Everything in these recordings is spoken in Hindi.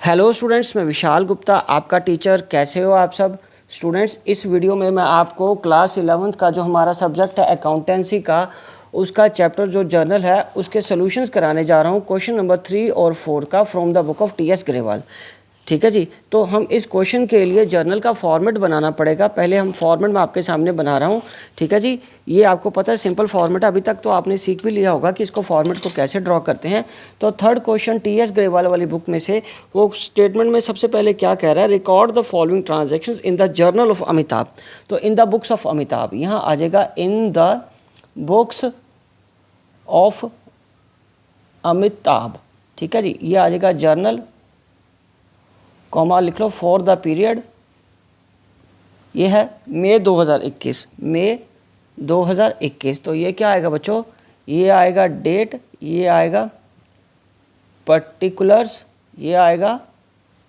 हेलो स्टूडेंट्स, मैं विशाल गुप्ता आपका टीचर। कैसे हो आप सब स्टूडेंट्स। इस वीडियो में मैं आपको क्लास 11th का जो हमारा सब्जेक्ट है अकाउंटेंसी का, उसका चैप्टर जो जर्नल है उसके सॉल्यूशंस कराने जा रहा हूँ। क्वेश्चन नंबर 3 और 4 का from the book of T.S.. Grewal. ठीक है जी। तो हम इस क्वेश्चन के लिए जर्नल का फॉर्मेट बनाना पड़ेगा। पहले हम फॉर्मेट मैं आपके सामने बना रहा हूँ। ठीक है जी। ये आपको पता है सिंपल फॉर्मेट, अभी तक तो आपने सीख भी लिया होगा कि इसको फॉर्मेट को कैसे ड्रॉ करते हैं। तो थर्ड क्वेश्चन टी.एस. ग्रेवाल वाली बुक में से वो स्टेटमेंट में सबसे पहले क्या कह रहा है, record the following transactions in the journal of Amitabh. तो in the books of Amitabh यहाँ आ जाएगा in the books of Amitabh. ठीक है जी। ये आ जाएगा जर्नल, कॉमा लिख लो फॉर द पीरियड, ये है मई 2021, मई 2021। तो ये क्या आएगा बच्चों, ये आएगा डेट, ये आएगा पर्टिकुलर्स, ये आएगा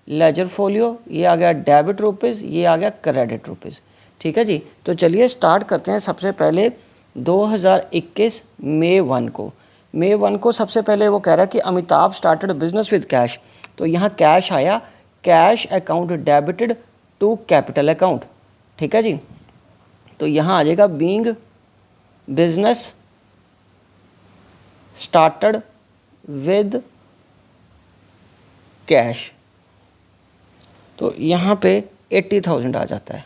लेजर फोलियो, ये आ गया डेबिट रुपीज़, ये आ गया क्रेडिट रुपीज़। ठीक है जी। तो चलिए स्टार्ट करते हैं। सबसे पहले 2021 मई 1 को, मई 1 को सबसे पहले वो कह रहा है कि Amitabh started business with cash. तो यहाँ कैश आया, cash account debited to capital account. ठीक है जी। तो यहाँ आ जाएगा being business started with cash. तो यहाँ पे 80,000 आ जाता है।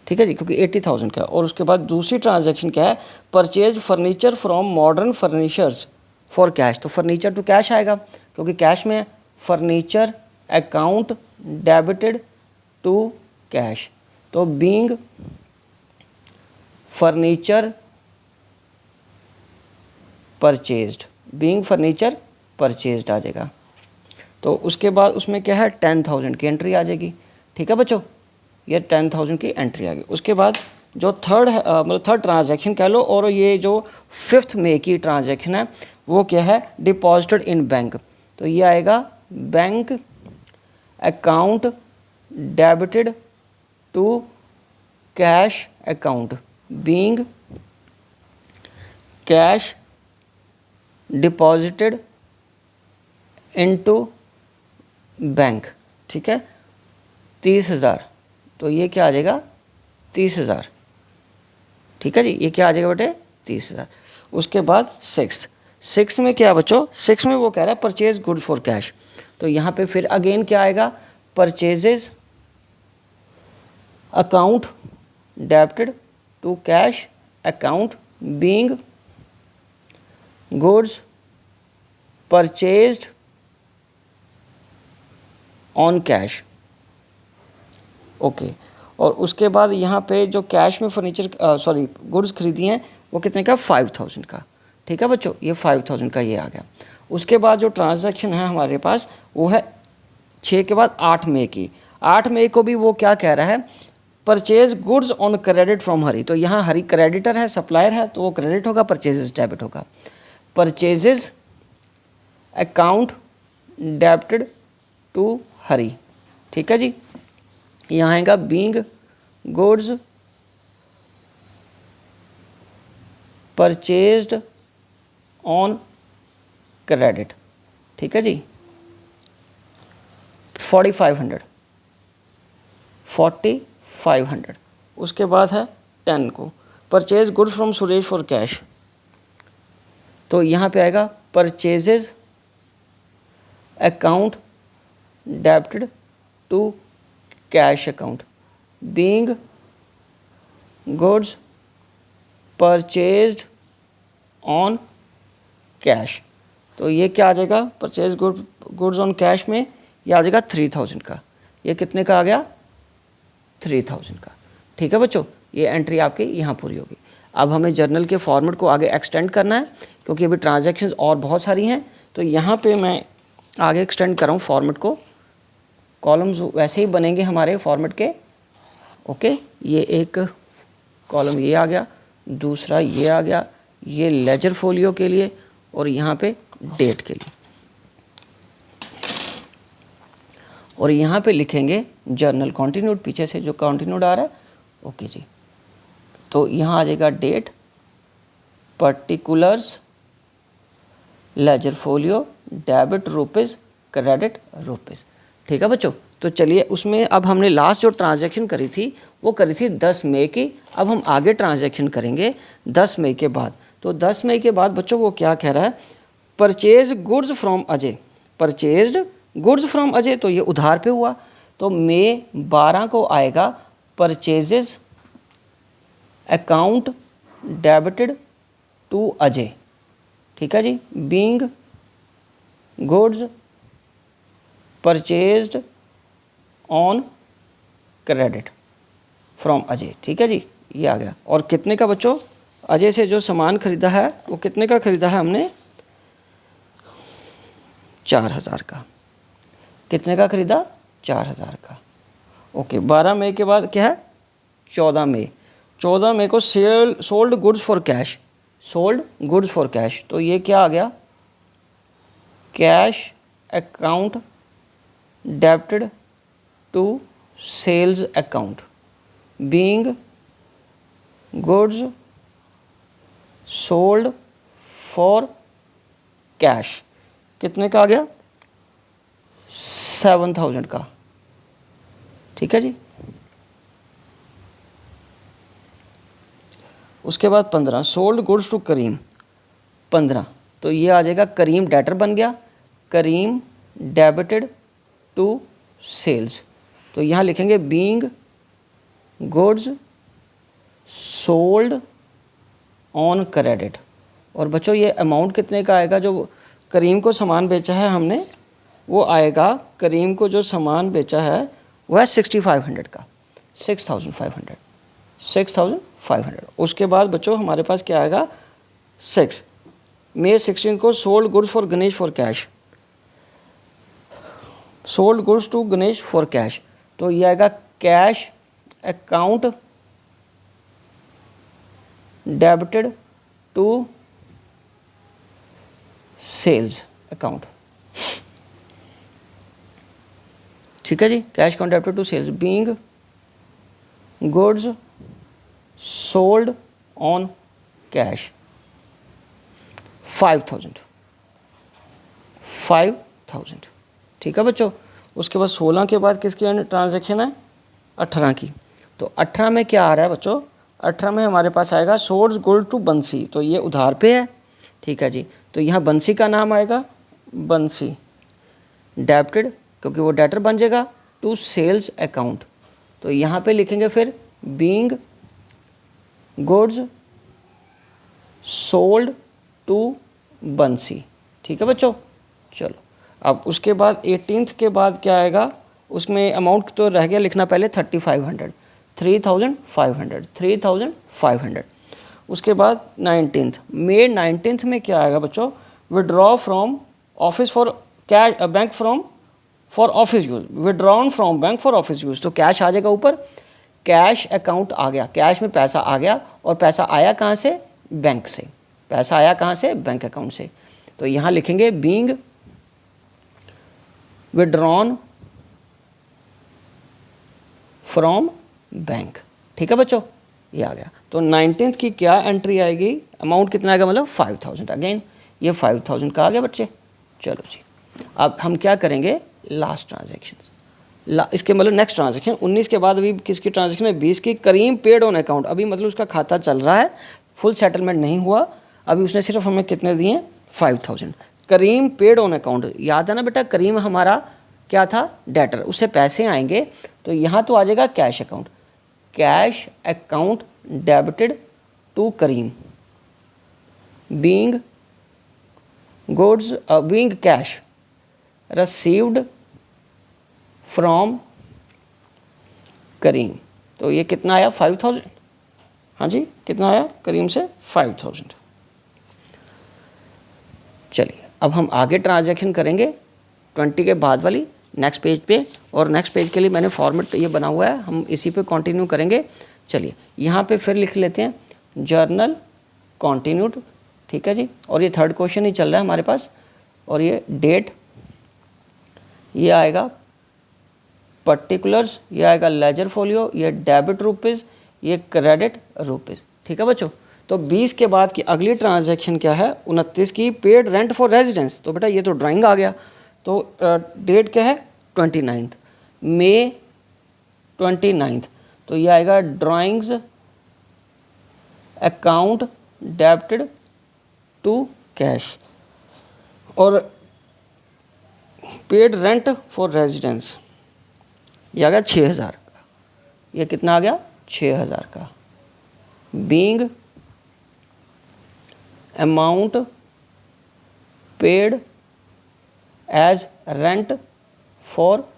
ठीक है जी, क्योंकि 80,000 का। और उसके बाद दूसरी ट्रांजैक्शन क्या है, purchase furniture from modern furnitures for cash. तो फर्नीचर टू कैश आएगा क्योंकि कैश में furniture account debited to cash. तो being furniture purchased, being furniture purchased आ जाएगा। तो उसके बाद उसमें क्या है, 10,000 की एंट्री आ जाएगी। ठीक है बच्चों, ये 10,000 की एंट्री आ गई। उसके बाद जो थर्ड है, मतलब थर्ड ट्रांजैक्शन कह लो, और ये जो 5 मई की ट्रांजैक्शन है वो क्या है, डिपॉजिटेड इन बैंक। तो ये आएगा bank account debited to cash account, being cash deposited into bank. ठीक है, 30,000। तो ये क्या आ जाएगा, 30,000। ठीक है जी, ये क्या आ जाएगा बेटे, 30,000। उसके बाद सिक्स में क्या बच्चों, 6 में वो कह रहा है परचेज गुड फॉर कैश। तो यहाँ पे फिर अगेन क्या आएगा, purchases account debited to cash account, being goods purchased on cash. Okay. और उसके बाद यहाँ पे जो कैश में फर्नीचर गुड्स खरीदी हैं वो कितने का, 5,000 का। ठीक है बच्चों, ये 5,000 का ये आ गया। उसके बाद जो ट्रांजैक्शन है हमारे पास वो है 6 के बाद 8 मई की। 8 मई को भी वो क्या कह रहा है, purchase goods on credit from Hari. तो यहाँ हरी क्रेडिटर है, सप्लायर है, तो वो क्रेडिट होगा, परचेजेस डेबिट होगा। Purchases account debited to Hari. ठीक है जी। यहाँ आएगा being goods purchased on credit. ठीक है जी, 4,500। उसके बाद है 10 को, purchase goods from Suresh for cash. तो यहाँ पे आएगा purchases account debited to cash account, being goods purchased on cash. तो ये क्या आ जाएगा, परचेज गुड्स ऑन कैश में ये आ जाएगा 3,000 का। ये कितने का आ गया, 3,000 का। ठीक है बच्चों, ये एंट्री आपकी यहाँ पूरी होगी। अब हमें जर्नल के फॉर्मेट को आगे एक्सटेंड करना है क्योंकि अभी ट्रांजैक्शंस और बहुत सारी हैं। तो यहाँ पे मैं आगे एक्सटेंड कर रहा हूँ फॉर्मेट को। कॉलम्स वैसे ही बनेंगे हमारे फॉर्मेट के। ओके, ये एक कॉलम ये आ गया, दूसरा ये आ गया, ये लेजर फोलियो के लिए, और यहाँ पे डेट के लिए। और यहाँ पे लिखेंगे जर्नल कॉन्टिन्यूड, पीछे से जो कॉन्टिन्यूड आ रहा है। ओके जी। तो यहाँ आ जाएगा date, particulars, ledger folio, debit rupees, credit rupees. ठीक है बच्चों, तो चलिए उसमें अब हमने लास्ट जो ट्रांजैक्शन करी थी वो करी थी 10 मई की। अब हम आगे ट्रांजैक्शन करेंगे 10 मई के बाद। तो 10 मई के बाद बच्चों वो क्या कह रहा है, purchase goods from Ajay, purchased goods from Ajay, तो ये उधार पे हुआ। तो मई 12 को आएगा purchases account debited to Ajay. ठीक है जी, being goods purchased on credit from Ajay. ठीक है जी, ये आ गया। और कितने का बच्चों, अजय से जो सामान खरीदा है वो कितने का खरीदा है हमने, 4000 का। कितने का खरीदा, 4000 का। ओके, 12 मई के बाद क्या है, 14 मई। 14 मई को sold goods for cash, sold goods for cash, तो ये क्या आ गया, cash account debited to sales account, being goods sold for cash. कितने का आ गया, 7000 का। ठीक है जी, उसके बाद 15 सोल्ड गुड्स टू करीम, 15, तो ये आ जाएगा करीम डेटर बन गया, करीम डेबिटेड टू सेल्स। तो यहाँ लिखेंगे being goods sold on credit. और बच्चों ये अमाउंट कितने का आएगा, जो करीम को सामान बेचा है हमने वो आएगा, करीम को जो सामान बेचा है वो है 6500 का, 6500। उसके बाद बच्चों हमारे पास क्या आएगा, 6 मई 16 को sold goods for Ganesh for cash, sold goods to Ganesh for cash, तो ये आएगा cash account debited to sales account. ठीक है जी, cash account debited to sales being goods sold on cash, 5000। ठीक है बच्चों, उसके बाद 16 के बाद किसकी ट्रांजैक्शन है, 18 की। तो 18 में क्या आ रहा है बच्चों, 18 में हमारे पास आएगा सोल्ड गुड टू बंसी, तो ये उधार पे है। ठीक है जी, तो यहाँ बंसी का नाम आएगा, बंसी डेबिटेड, क्योंकि वो डेटर बन जाएगा, टू सेल्स अकाउंट, तो यहाँ पे लिखेंगे फिर बीइंग गुड्स सोल्ड टू बंसी। ठीक है बच्चों, चलो अब उसके बाद 18th के बाद क्या आएगा, उसमें अमाउंट तो रह गया लिखना पहले 3500। उसके बाद 19th मई 19th में क्या आएगा बच्चों, withdraw from office for cash bank from for office use, withdrawn from bank for office use, तो कैश आ जाएगा ऊपर, कैश अकाउंट आ गया, कैश में पैसा आ गया, और पैसा आया कहाँ से, बैंक से, पैसा आया कहाँ से, बैंक अकाउंट से, तो यहाँ लिखेंगे बीइंग विड्रॉन फ्रॉम बैंक। ठीक है बच्चों, ये आ गया। तो 19th की क्या एंट्री आएगी, अमाउंट कितना आएगा, मतलब 5000। अगेन ये 5000 का आ गया बच्चे। चलो जी, अब हम क्या करेंगे, लास्ट ट्रांजेक्शन, इसके मतलब नेक्स्ट ट्रांजेक्शन 19 के बाद अभी किसकी ट्रांजेक्शन है, 20 की, करीम पेड ऑन अकाउंट। अभी मतलब उसका खाता चल रहा है, फुल सेटलमेंट नहीं हुआ, अभी उसने सिर्फ हमें कितने दिए, 5000। करीम पेड ऑन अकाउंट, याद है ना बेटा, करीम हमारा क्या था, डेटर, उससे पैसे आएंगे, तो यहाँ तो आ जाएगा cash account, cash account debited to Karim, being goods being cash received from Karim, तो ये कितना आया, 5000। हाँ जी, कितना आया, करीम से 5000। चलिए अब हम आगे ट्रांजैक्शन करेंगे 20 के बाद वाली नेक्स्ट पेज पे, और नेक्स्ट पेज के लिए मैंने फॉर्मेट ये बना हुआ है, हम इसी पे कंटिन्यू करेंगे। चलिए यहाँ पे फिर लिख लेते हैं जर्नल कंटिन्यूड। ठीक है जी, और ये 3rd क्वेश्चन ही चल रहा है हमारे पास, और ये डेट, ये आएगा पर्टिकुलर्स, ये आएगा लेजर फोलियो, ये डेबिट रुपीज़, ये क्रेडिट रुपीज़। ठीक है बच्चों, तो 20 के बाद की अगली ट्रांजैक्शन क्या है, 29 की, पेड रेंट फॉर रेजिडेंस। तो बेटा ये तो ड्राइंग आ गया, तो डेट क्या है 29, मई 29, तो ये आएगा drawings account debited to cash. और पेड रेंट फॉर रेजिडेंस, ये आ गया 6,000 का। ये कितना आ गया 6,000 का। Being amount paid as rent for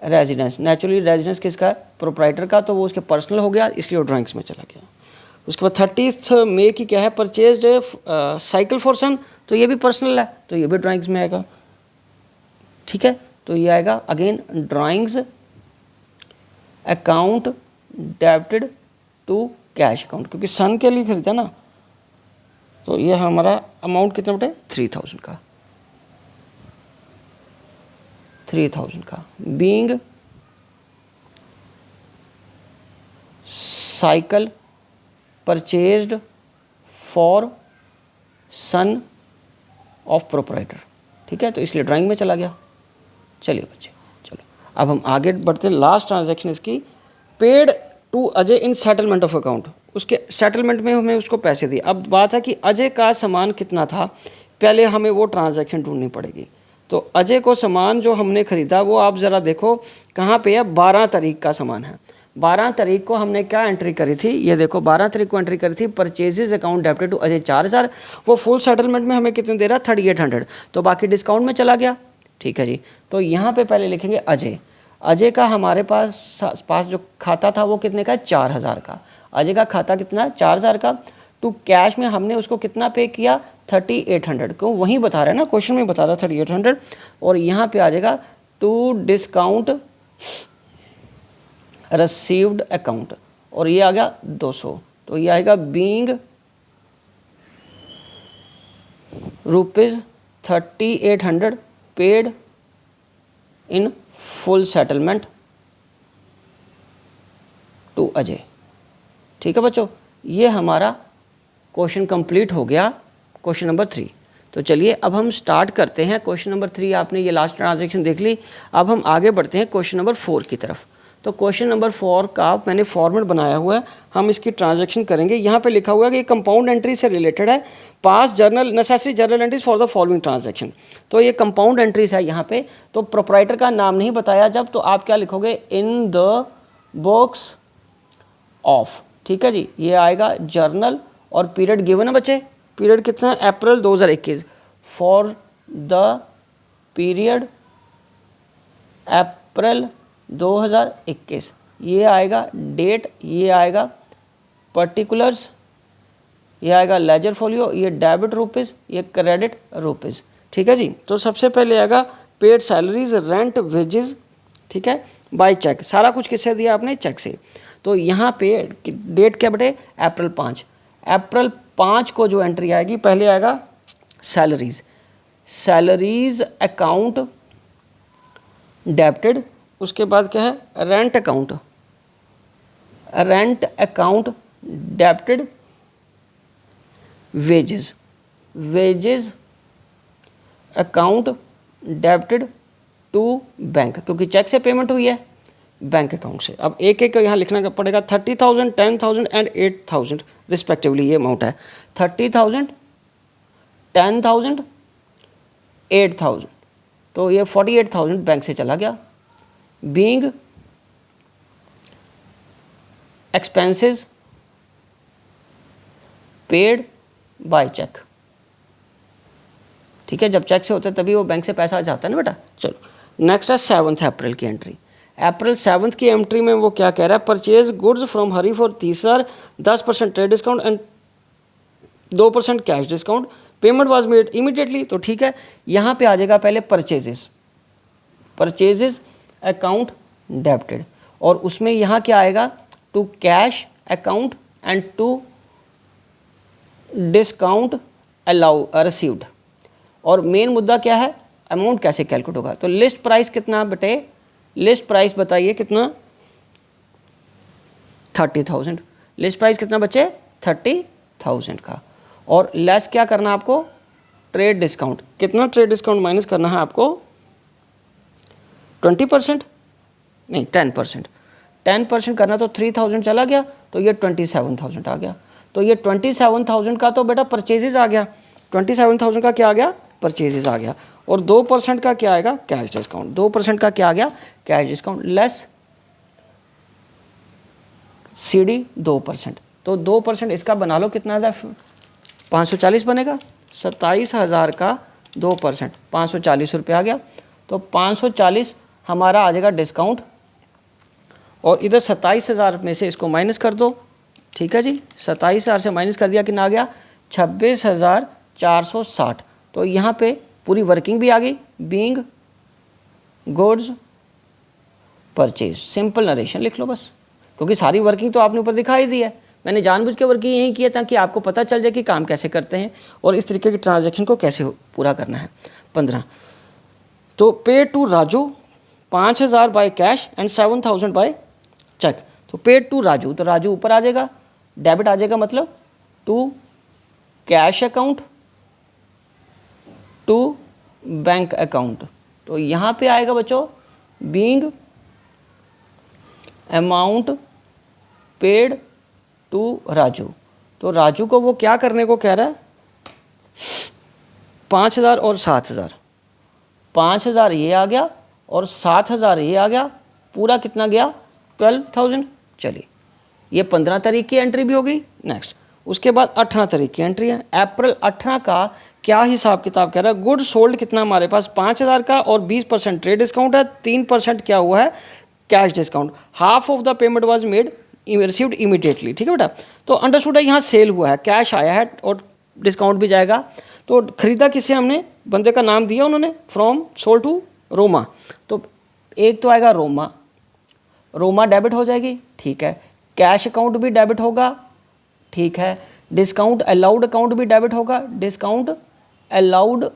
residence, naturally residence किसका है, प्रोप्राइटर का, तो वो उसके पर्सनल हो गया, इसलिए वो ड्राइंग्स में चला गया। उसके बाद 30 मई की क्या है, परचेज साइकिल फॉर सन, तो ये भी पर्सनल है, तो ये भी ड्राइंग्स में आएगा। ठीक है, तो ये आएगा again drawings account debited to cash account, क्योंकि सन के लिए खरीदा ना, तो ये हमारा अमाउंट कितना बटे 3,000 का, 3,000 का। Being cycle purchased for son of proprietor, ठीक है, तो इसलिए ड्राइंग में चला गया। चलिए बच्चे, चलो अब हम आगे बढ़ते हैं। लास्ट ट्रांजैक्शन इसकी, paid to Ajay in settlement of account, उसके सेटलमेंट में हमें उसको पैसे दिए। अब बात है कि अजय का सामान कितना था, पहले हमें वो ट्रांजैक्शन ढूंढनी पड़ेगी। तो अजय को सामान जो हमने ख़रीदा वो आप ज़रा देखो कहाँ पे है, 12 तारीख का सामान है। 12 तारीख को हमने क्या एंट्री करी थी, ये देखो 12 तारीख को एंट्री करी थी, purchases account debited to Ajay 4,000, वो फुल सेटलमेंट में हमें कितने दे रहा, 3,800, तो बाकी डिस्काउंट में चला गया। ठीक है जी, तो यहाँ पे पहले लिखेंगे अजय। अजय का हमारे पास जो खाता था वो कितने का, 4,000 का। अजय का खाता कितना है, 4,000 का। टू कैश में हमने उसको कितना पे किया, 3,800, क्यों वहीं बता रहा है ना, क्वेश्चन में बता रहा 3,800। और यहाँ पे आ जाएगा टू डिस्काउंट रसीव्ड अकाउंट, और ये आ गया 200, तो ये आएगा being ₹3,800 paid in full settlement to Ajay. ठीक है बच्चों, ये हमारा क्वेश्चन कंप्लीट हो गया, क्वेश्चन नंबर 3। तो चलिए अब हम स्टार्ट करते हैं क्वेश्चन नंबर 3। आपने ये लास्ट ट्रांजैक्शन देख ली, अब हम आगे बढ़ते हैं क्वेश्चन नंबर 4 की तरफ। तो क्वेश्चन नंबर 4 का मैंने फॉर्मेट बनाया हुआ है, हम इसकी ट्रांजैक्शन करेंगे। यहाँ पे लिखा हुआ है कि कंपाउंड एंट्री से रिलेटेड है, पास journal necessary journal entries for the following transaction. तो ये कंपाउंड एंट्रीज है यहाँ पे, तो प्रोप्राइटर का नाम नहीं बताया जब, तो आप क्या लिखोगे, इन द बुक्स ऑफ। ठीक है जी, ये आएगा जर्नल, और पीरियड गिवन है बच्चे, पीरियड कितना है, अप्रैल 2021, फॉर द पीरियड अप्रैल 2021। ये आएगा डेट, ये आएगा पर्टिकुलर्स, ये आएगा लेजर फोलियो, ये डेबिट रुपीज़, ये क्रेडिट रुपीज़। ठीक है जी, तो सबसे पहले आएगा पेड सैलरीज, रेंट, वेजेस, ठीक है, बाय चेक। सारा कुछ किससे दिया आपने, चेक से। तो यहाँ पे डेट क्या बटे, अप्रैल 5। अप्रैल 5 को जो एंट्री आएगी, पहले आएगा सैलरीज, सैलरीज अकाउंट डेबिटेड, उसके बाद क्या है, rent account, rent account debited, wages, wages account debited to bank, क्योंकि चेक से पेमेंट हुई है, बैंक अकाउंट से। अब एक एक यहाँ लिखना पड़ेगा, 30,000, 10,000 एंड 8,000 रिस्पेक्टिवली, ये अमाउंट है 30,000, 10,000, 8,000, तो ये 48,000 बैंक से चला गया। Being expenses paid by cheque. ठीक है, जब चेक से होता है तभी वो बैंक से पैसा जाता है ना बेटा। चलो नेक्स्ट है 7 अप्रैल की एंट्री। अप्रैल 7 की एंट्री में वो क्या कह रहा है, purchase goods from Hari for 30,000, 10% trade discount and 2% cash discount, payment was made immediately. तो ठीक है, यहाँ पे आ जाएगा पहले परचेजेस, परचेजेस अकाउंट डेबिटेड, और उसमें यहाँ क्या आएगा, to cash account and to discount allow received. और मेन मुद्दा क्या है, अमाउंट कैसे कैलकुलेट होगा। तो लिस्ट प्राइस कितना बेटे, लिस्ट प्राइस बताइए कितना, 30,000। लिस्ट प्राइस कितना बच्चे, 30,000 का। और लेस क्या करना आपको, ट्रेड डिस्काउंट, कितना ट्रेड डिस्काउंट माइनस करना है आपको, 20%, नहीं 10%, 10% करना तो 3000 चला गया, तो ये 27,000 आ गया। तो ये 27,000 का तो बेटा परचेजेज आ गया, 27,000 का क्या आ गया, परचेजेज आ गया। और 2% का क्या आएगा, कैश डिस्काउंट। 2% का क्या आ गया, कैश डिस्काउंट लेस CD 2%। तो 2% इसका बना लो, कितना था, 540 बनेगा। 27,000 का 2% 540 रुपये आ गया। तो 540 हमारा आ जाएगा डिस्काउंट, और इधर 27,000 में से इसको माइनस कर दो, ठीक है जी। 27,000 से माइनस कर दिया, कितना आ गया, 26,460। तो यहाँ पे पूरी वर्किंग भी आ गई, being goods purchase. Simple narration लिख लो बस, क्योंकि सारी वर्किंग तो आपने ऊपर दिखाई दी है। मैंने जानबूझ के वर्किंग यही किया ताकि आपको पता चल जाए कि काम कैसे करते हैं और इस तरीके की ट्रांजैक्शन को कैसे पूरा करना है। 15, तो पे to Raju 5,000 by cash and 7,000 by cheque. तो पेड टू राजू, तो राजू ऊपर आ जाएगा, डेबिट आ जाएगा, मतलब to cash account to bank account. तो यहाँ पे आएगा बच्चों being amount paid to Raju. तो राजू को वो क्या करने को कह रहा है, 5,000 और 7,000, 5,000 ये आ गया और 7,000 ये आ गया, पूरा कितना गया, 12,000। चलिए, ये 15 तारीख की एंट्री भी हो गई। नेक्स्ट, उसके बाद 18 तारीख की एंट्री है। अप्रैल 18 का क्या हिसाब किताब कह रहा है, गुड सोल्ड कितना हमारे पास 5,000 का, और 20% ट्रेड डिस्काउंट है, 3% क्या हुआ है, cash discount. Half of the payment was made received immediately, ठीक है बेटा। तो अंडरस्टूड है, यहाँ सेल हुआ है, कैश आया है और डिस्काउंट भी जाएगा। तो खरीदा किसे हमने, बंदे का नाम दिया उन्होंने, फ्रॉम सोल्ड टू रोमा। तो एक तो आएगा रोमा, रोमा डेबिट हो जाएगी, ठीक है। कैश अकाउंट भी डेबिट होगा, ठीक है। डिस्काउंट अलाउड अकाउंट भी डेबिट होगा, डिस्काउंट अलाउड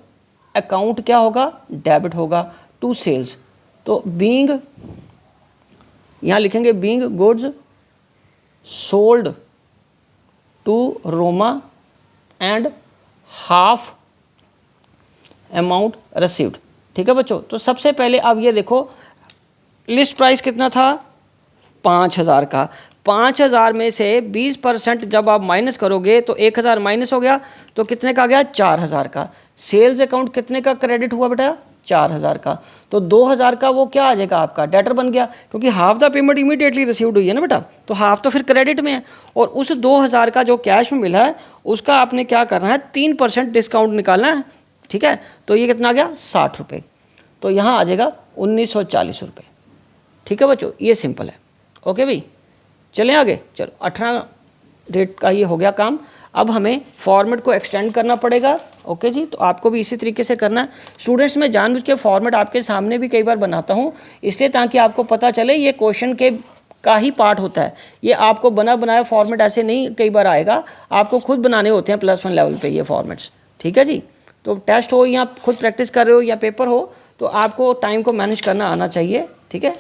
अकाउंट क्या होगा, डेबिट होगा टू सेल्स। तो बीइंग, यहाँ लिखेंगे being goods sold to Roma and half amount received, ठीक है बच्चों। तो सबसे पहले अब ये देखो, लिस्ट प्राइस कितना था, 5,000 का। 5,000 में से 20% जब आप माइनस करोगे तो 1,000 माइनस हो गया, तो कितने का आ गया, 4,000 का। सेल्स अकाउंट कितने का क्रेडिट हुआ बेटा, 4,000 का। तो 2,000 का वो क्या आ जाएगा, आपका डेटर बन गया, क्योंकि half the payment immediately received हुई है ना बेटा, तो हाफ तो फिर क्रेडिट में है। और उस 2,000 का जो कैश में मिला है उसका आपने क्या करना है, 3% डिस्काउंट निकालना है, ठीक है। तो ये कितना आ गया, 60 रुपये। तो यहाँ आ जाएगा 1,940 रुपये, ठीक है बच्चों। ये सिंपल है, ओके भाई। चलें आगे, चलो 18 डेट का ये हो गया काम। अब हमें फॉर्मेट को एक्सटेंड करना पड़ेगा, ओके जी। तो आपको भी इसी तरीके से करना है। स्टूडेंट्स, मैं जानबूझ के फॉर्मेट आपके सामने भी कई बार बनाता हूँ, इसलिए ताकि आपको पता चले ये क्वेश्चन के का ही पार्ट होता है। ये आपको बना बनाया फॉर्मेट ऐसे नहीं कई बार आएगा, आपको खुद बनाने होते हैं +1 लेवल पे ये फॉर्मेट्स, ठीक है जी। तो टेस्ट हो या खुद प्रैक्टिस कर रहे हो या पेपर हो, तो आपको टाइम को मैनेज करना आना चाहिए, ठीक है।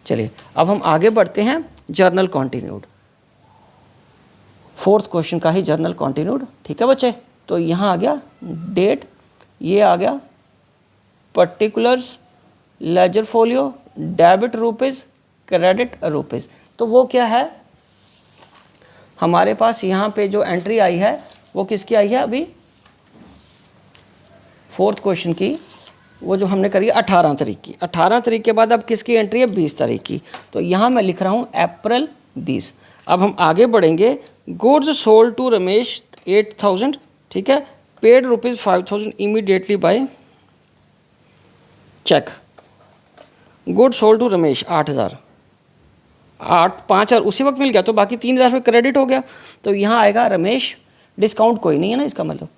चलिए अब हम आगे बढ़ते हैं, जर्नल कॉन्टिन्यूड, 4th क्वेश्चन का ही जर्नल कॉन्टिन्यूड, ठीक है बच्चे। तो यहाँ आ गया डेट, ये आ गया particulars, ledger folio, debit rupees, credit rupees. तो वो क्या है, हमारे पास यहाँ पे जो एंट्री आई है वो किसकी आई है, अभी 4th क्वेश्चन की, वो जो हमने करी 18 तारीख की। 18 तारीख के बाद अब किसकी एंट्री है, 20 तारीख की। तो यहाँ मैं लिख रहा हूँ अप्रैल 20। अब हम आगे बढ़ेंगे, गुड्स सोल्ड टू रमेश 8,000, ठीक है। Paid rupees 5,000 immediately by cheque. Goods sold to Ramesh 8,000, 5,000 उसी वक्त मिल गया, तो बाकी 3,000 रुपये क्रेडिट हो गया। तो यहाँ आएगा रमेश, डिस्काउंट कोई नहीं है ना इसका मतलब,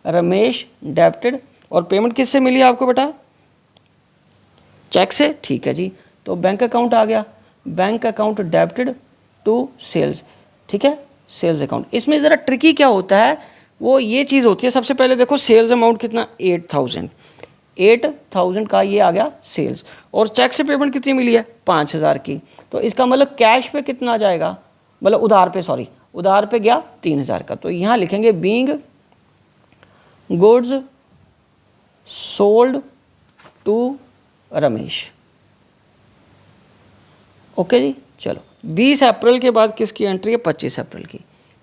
रमेश डेबिटेड। और पेमेंट किससे मिली आपको बेटा, चेक से, ठीक है जी। तो बैंक अकाउंट आ गया, bank account debited to sales, ठीक है, सेल्स अकाउंट। इसमें ज़रा ट्रिकी क्या होता है, वो ये चीज़ होती है, सबसे पहले देखो सेल्स अमाउंट कितना, 8,000 का ये आ गया सेल्स, और चेक से पेमेंट कितनी मिली है, 5,000 की। तो इसका मतलब कैश पे कितना जाएगा, मतलब उधार पे, सॉरी उधार पे गया 3,000 का। तो यहाँ लिखेंगे being goods sold to Ramesh. Okay जी, चलो 20 अप्रैल के बाद किसकी एंट्री है? 25 अप्रैल की।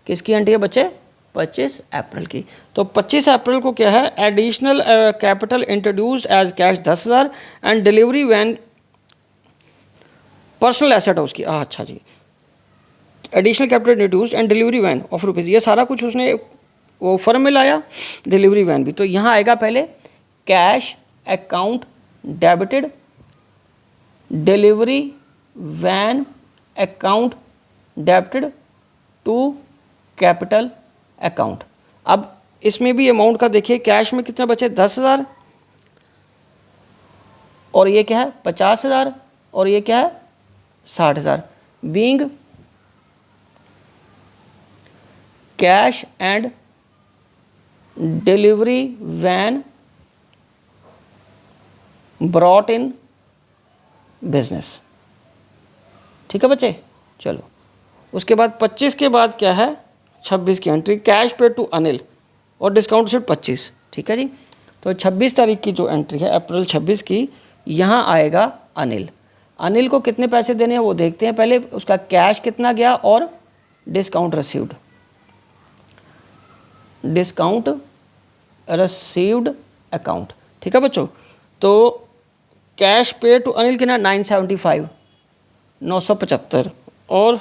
किसकी एंट्री है बच्चे? 25 अप्रैल की। तो 25 अप्रैल को क्या है? Additional capital introduced as cash 10,000 and delivery van personal asset है उसकी। अच्छा जी, additional capital introduced and delivery van of rupees, ये सारा कुछ उसने वो फर्म में लाया, डिलीवरी वैन भी। तो यहाँ आएगा पहले cash account debited, delivery van account debited to capital account. अब इसमें भी अमाउंट का देखिए, कैश में कितना बचे? 10,000, और ये क्या है? 50,000, और ये क्या है? 60,000। Being cash and delivery van brought in business. ठीक है बच्चे, चलो उसके बाद 25 के बाद क्या है? 26 की एंट्री, कैश पे टू अनिल और डिस्काउंट सिर्फ 25। ठीक है जी, तो 26 तारीख की जो एंट्री है अप्रैल 26 की, यहाँ आएगा अनिल। अनिल को कितने पैसे देने हैं वो देखते हैं पहले। उसका कैश कितना गया और discount received. Discount received account. ठीक है बच्चों, तो कैश पे टू अनिल कितना? 975, 975, और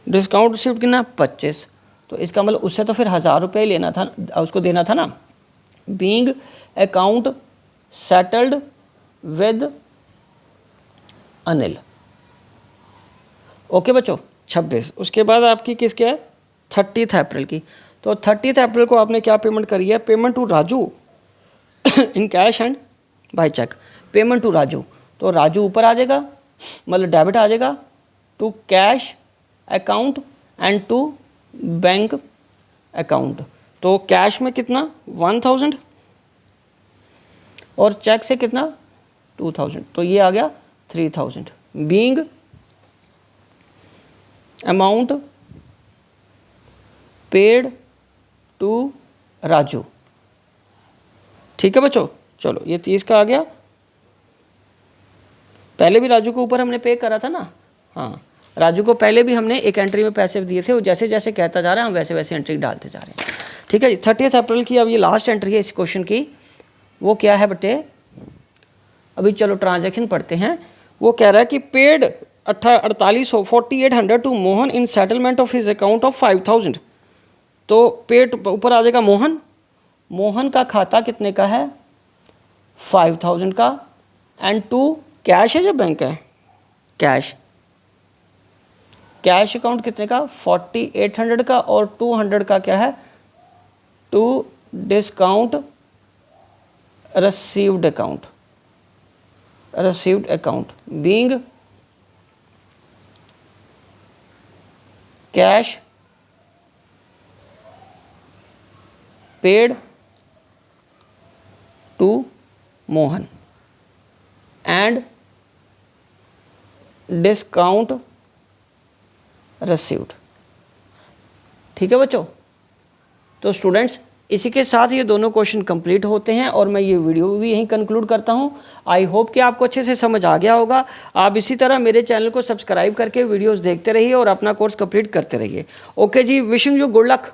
डिस्काउंट रिसीव्ड कितना? 25। तो इसका मतलब उससे तो फिर 1,000 रुपये लेना था, उसको देना था ना। Being account settled with Anil. Okay बच्चों, 26। उसके बाद आपकी किसके है? 30 अप्रैल की। तो 30 अप्रैल को आपने क्या पेमेंट करी है? Payment to Raju in cash and by cheque. Payment to Raju, तो राजू ऊपर आ जाएगा, मतलब डेबिट आ जाएगा, to cash account and to bank account. तो कैश में कितना? 1,000, और चेक से कितना? 2,000, तो ये आ गया 3,000। Being amount paid to Raju. ठीक है बच्चों, चलो ये 30 का आ गया। पहले भी राजू को ऊपर हमने पे करा था ना। हाँ, राजू को पहले भी हमने एक एंट्री में पैसे दिए थे, वो जैसे जैसे कहता जा रहा है हम वैसे वैसे एंट्री डालते जा रहे हैं। ठीक है जी, 30 अप्रैल की अब ये लास्ट एंट्री है इस क्वेश्चन की। वो क्या है बेटे? अभी चलो ट्रांजैक्शन पढ़ते हैं। वो कह रहा है कि paid 4800 to Mohan in settlement of his account of 5,000। तो पेड ऊपर आ जाएगा मोहन। मोहन का खाता कितने का है? 5,000 का, एंड टू कैश है जो बैंक है, कैश। कैश अकाउंट कितने का? 4,800 का, और 200 का क्या है? To discount received account, received account being cash paid to Mohan and discount received। ठीक है बच्चों, तो स्टूडेंट्स इसी के साथ ये दोनों क्वेश्चन कंप्लीट होते हैं और मैं ये वीडियो भी यहीं कंक्लूड करता हूँ। आई होप कि आपको अच्छे से समझ आ गया होगा। आप इसी तरह मेरे चैनल को सब्सक्राइब करके वीडियोस देखते रहिए और अपना कोर्स कंप्लीट करते रहिए। ओके जी, विशिंग यू गुड लक।